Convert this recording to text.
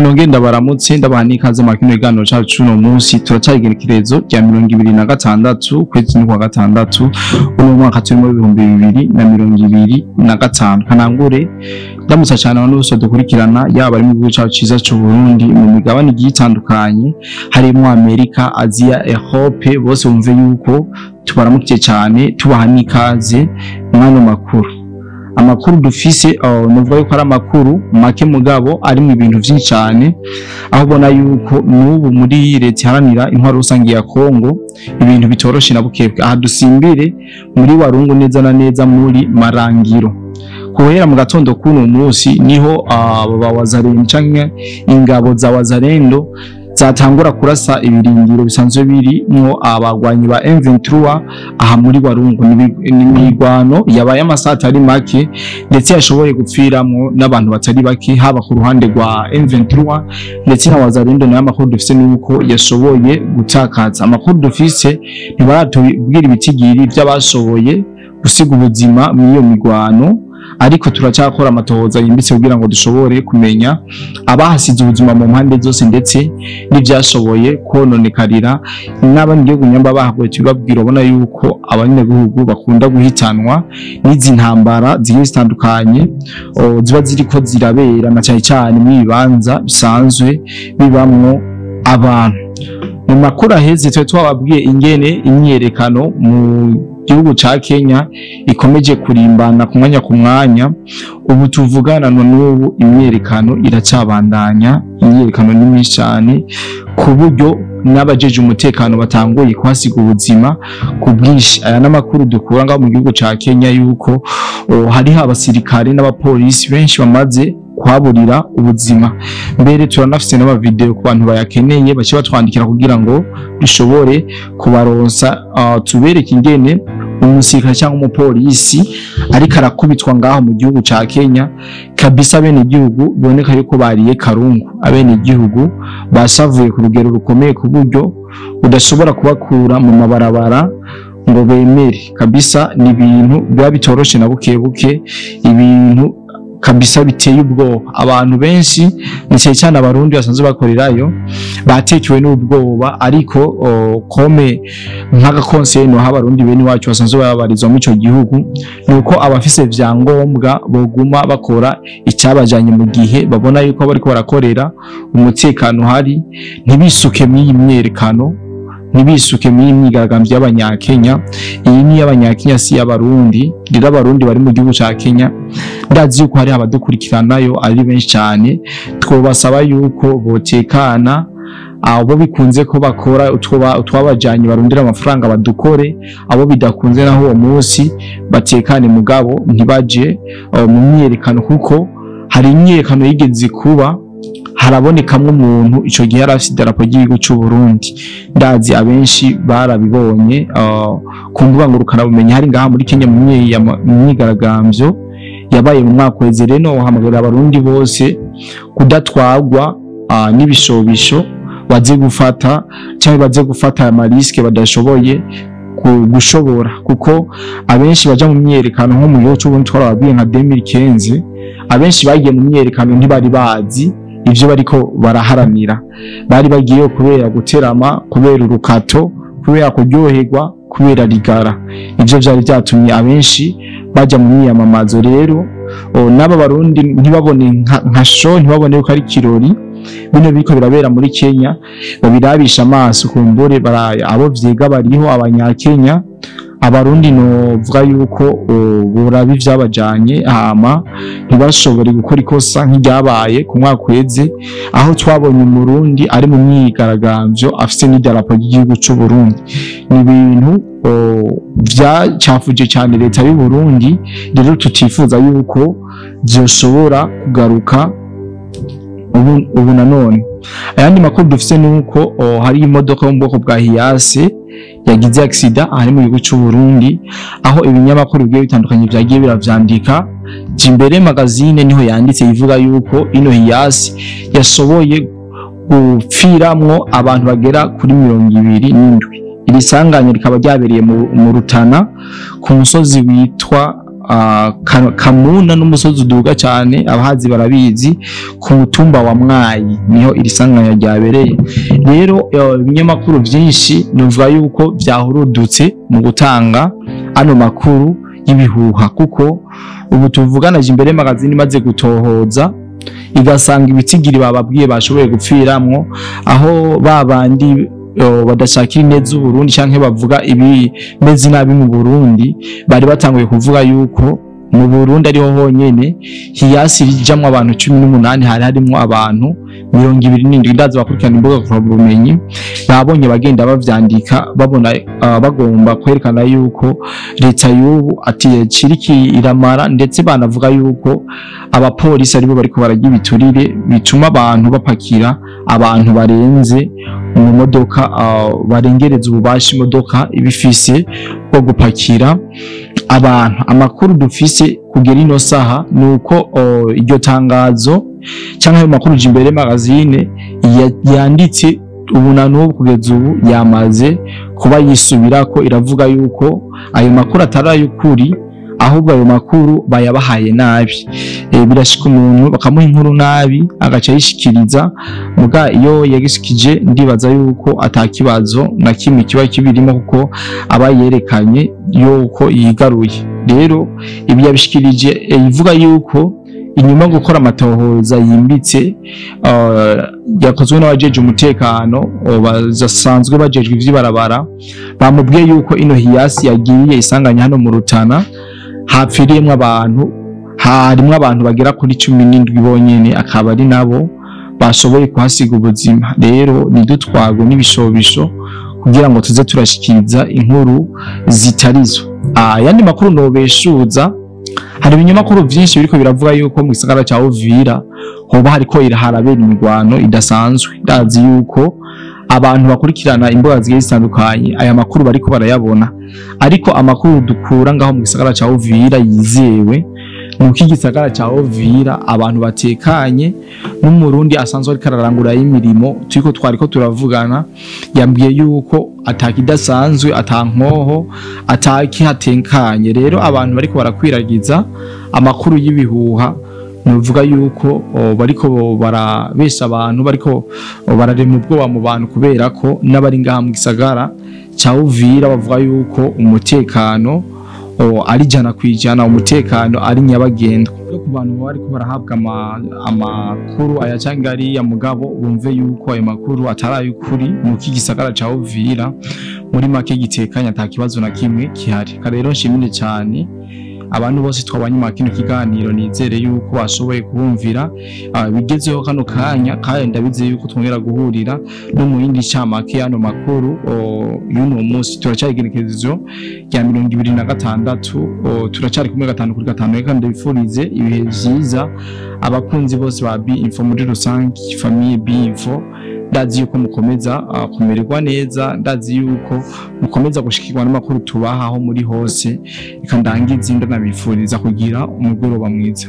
Reka nongenda baramutse ndabahani ikaze mu kino kiganiro cyacu no munsi turacayigerekerezo rya 2026 kwezi kwa gatandatu uno mwaka turimo 2025 kanangure ndamutsa cyane abantu bose dukurikirana yaba ari mu gihugu cyacu cyiza cy'u Burundi mu migabane gitandukanye harimo Amerika, Asia, Europe bose bumve yuko tubaramukije cyane tubahani ikaze mwano makuru. Amakuru dufise nuvuga yuko ari amakuru make mugabo ari mu bintu byinshi cyane aho bona yuko nubu muri leta haranira intwaro rusangi ya Kongo ibintu bitoroshe na bukebwe aha dusimbire muri warungu neza na neza muri Marangiro kuhera mu gatondo kuno munsi niho abawazarendo canke ingabo za wazarendo zatangura kurasa ibirindiro bisanzwe biri mwo abagwanyi ba m23 aha muri warungu n'imigwano yabaye amasata ari make ndetse yashoboye gupfiramwo n'abantu batari bake haba ku ruhande rwa m23 ndetse n'abazarendo nayo amakuru dufise nuko yashoboye gutakaza. Amakuru dufise ntibaratubwira ibitigiri by'abashoboye gusiga ubuzima muri iyo migwano ariko turacyakora amatohoza yimbitse kugira ngo dushobore kumenya abahasize ubuzima mu mpande zose ndetse n'ibyashoboye kononekarira n'abandi gunyamba bahagwe tubabwira bona yuko abanyagihugu bakunda guhitanwa n'izi ntambara zigiye zitandukanye ziba ziriko zirabera na cyane mu bibanza bisanzwe bibamwo abantu. Mu makuru aheze twe twababwiye ingene imyerekano mu gihugu ca Kenya ikomeje kurimbana ku mwanya ubu tuvugana n'ubu imyerekano iracabandanya imyerekano ni myinshi cyane ku buryo n'abajeje umutekano batanguye kwasiga ubuzima ku bwinshi. Aya n'amakuru dukura ngaho mu gihugu ca Kenya yuko hari abasirikare n'abapolisi benshi bamaze kwaburira ubuzima. Mbere turanafise n'ama video ku bantu bayakeneye bace batwandikira kugira ngo dushobore kubaronsa tubereke ingene umusirikare cyangwa umupolisi ariko arakubitwa ngaho mu gihugu ca Kenya kabisa. Bene igihugu biboneka yuko bariye karungu, abene igihugu basavuye ku rugero rukomeye ku buryo udashobora kubakura mu mabarabara ngo bemere kabisa. Ni ibintu biba bitoroshe na buke ibintu kabisa biteye ubwoba. Abantu benshi nicaye cyane abarundi basanzwe bakorerayo batekiwe n'ubwoba ariko kome nkaga conseil no habarundi bene wacu basanzwe babarizwa mu ico gihugu nuko abafise vyangombwa boguma bakora icyabajanye mu gihe babona yuko bariko barakorera umutekano hari ntibisuke mw'imyerekano nibisuke mw'imyigaragambyo y'abanyakenya. Iyi ni y'abanyakenya si y'abarundi rira abarundi bari mu gihugu ca Kenya ndazi yuko hari abadukurikiranayo ari benshi cyane twobasaba yuko botekana abo bikunze ko bakora utwabajanye barundira amafaranga badukore abo bidakunze naho uwo munsi batekane mugabo ntibaje mu myerekano kuko hari imyerekano yigeze kuba harabonekamwe umuntu ico gihe yarafite idarapo ry'igihugu cy'u Burundi ndazi abenshi barabibonye ku mbuga ngurukana bumenyi hari ngaha muri Kenya mu myigaragambyo yabaye mu mwaka weze. Reno hamagarira abarundi bose kudatwagwa n'ibishobisho baze gufata cyangwa baze gufata amariske badashoboye gushobora kuko abenshi baja mu myerekano nko mu gihugu cy'u Burundi twarababwiye nka 2015 abenshi bagiye mu myerekano ntibari bazi ivyo bariko baraharanira, bari bagiye kubera guterama, kubera urukato, kubera kuryoherwa, kubera rigara. Ivyo byari byatumye abenshi baja mu myiyamamazo. Rero n'aba barundi ntibabone nka show, ntibabone yuko ari kirori bino biko birabera muri Kenya babirabisha amaso kumbure baraya abo vyiga bariho abanyakenya. Abarundi no vuga yuko burabi vyabajanye hama ntibashobore gukora ikosa nk'iryabaye ku mwaka weze aho twabonye umurundi ari mu myigaragambyo afite n'idarapo ry'igihugu cy'u Burundi. Ni ibintu byacafuje cyane leta y'u Burundi. Rero tutifuza yuko byoshobora kugaruka ubu nanone. Ayandi makuru dufise nuko hari imodoka yo mu bwoko bwa hiyase yagize accident ari mu gihugu cy'u Burundi aho ibinyamakuru bigiye bitandukanye byagiye biravyandika. Jimbere magazine niho yanditse ivuga yuko ino hiyase yasoboye gupfiramwo abantu bagera kuri 27. Iri sanganya rikaba ryabereye mu Rutana ku musozi witwa Kamuna n'umusozi uduga cyane abahazi barabizi ku mutumba wa Mwayi niho iri sanganya ryabereye. Rero ibinyamakuru byinshi numva yuko byahurudutse mu gutanga ano makuru y'ibihuha, kuko ubu tuvugana imbere magazine imaze gutohoza igasanga ibitsigiri bababwiye bashoboye gupfiramwo, aho babandi badashakira neza Burundi canke bavuga ibi mezi nabi mu Burundi bari batanguye kuvuga yuko mu Burundi ariho honyene hiyasi rijamwe abantu 18 hari harimo abantu 27 ndazi bakurikirana imbuga ku bumenyi babonye bagenda bavyandika babona bagomba kwerekana yuko leta y'ubu ati ciriki iramara, ndetse banavuga yuko abapolisi aribo bariko baragira ibiturire bituma abantu bapakira abantu barenze mu modoka, barengereza ububasha imodoka ibifise bwo gupakira abantu. Amakuru dufise kugera ino saha nuko iryo tangazo cyangwa ayo makuru imbere magazine yanditse ubu na n'ubu kugeza ubu yamaze kuba yisubirako, iravuga yuko ayo makuru atari y'ukuri, ahubwo ayo makuru bayabahaye nabi. Birashika umuntu bakamuha inkuru nabi agaca yishikiriza, muga iyo yagishikije ndibaza yuko atakibazo na kimwe kiba kibirimo, kuko abayerekanye yuko yigaruye. Rero ibi yabishikirije ivuga yuko inyuma gukora amatohoza yimbitse yakozwe n'abajeje umutekano basanzwe bajejwe ivy'ibarabara, bamubwiye yuko ino hiyasi yagiye isanganya hano mu Rutana hapfiriyemwe abantu, harimwe abantu bagera kuri 17 bonyene, akaba ari nabo bashoboye kuhasiga ubuzima. Rero nidutwagwe n'ibishobisho kugira ngo tuze turashikiriza inkuru zitarizo. Yandi makuru nobeshuza, hari ibinyamakuru byinshi biriko biravuga yuko mu gisagara cya Uvira hoba hariko iraharabera imigwano idasanzwe. Ndazi yuko abantu bakurikirana imbuga zigiye zitandukanye aya makuru bariko barayabona, ariko amakuru dukura ngaho mu gisagara cya Uvira yizewe nuko igisagara cya Uvira abantu batekanye, n'umurundi asanzwe ari kararangura y'imirimo turiko twariko turavugana yambwiye yuko atakidasanzwe, atankoho, ataki hatenkanye. Rero abantu bariko barakwiragiza amakuru y'ibihuha nuvuga yuko bariko barabesha abantu, bariko bararema ubwoba mu bantu, kubera ko n'abari ngaha mu gisagara cya Uvira bavuga yuko umutekano ari jana kwijana, umutekano ari nyabagendwa. Ku bantu bariko barahabwa amakuru aya cyangari ya mugabo bumve yuko ayo makuru atari ukuri mu kigisagara cya Uvira muri make gitekanya atakibazo na kimwe kihari. Rero nshimire cyane abantu bose twabanye makino kiganiro, nizere yuko bashoboye kubumvira bigezeho kano kanya, kandi ndabize yuko twongera guhurira no mu yindi camake yano makuru y'uno munsi. Turacyagerekezo rya 2026 turacari kumwe 5 kuri 5. Reka ndabifurize ibihe byiza abakunzi bose ba Info muri rusange, famille Info. Ndazi yuko mukomeza kumererwa neza, ndazi yuko mukomeza gushikirwa n'amakuru tubaha aho muri hose. Reka ndangize ndabifuriza kugira umugoroba mwiza.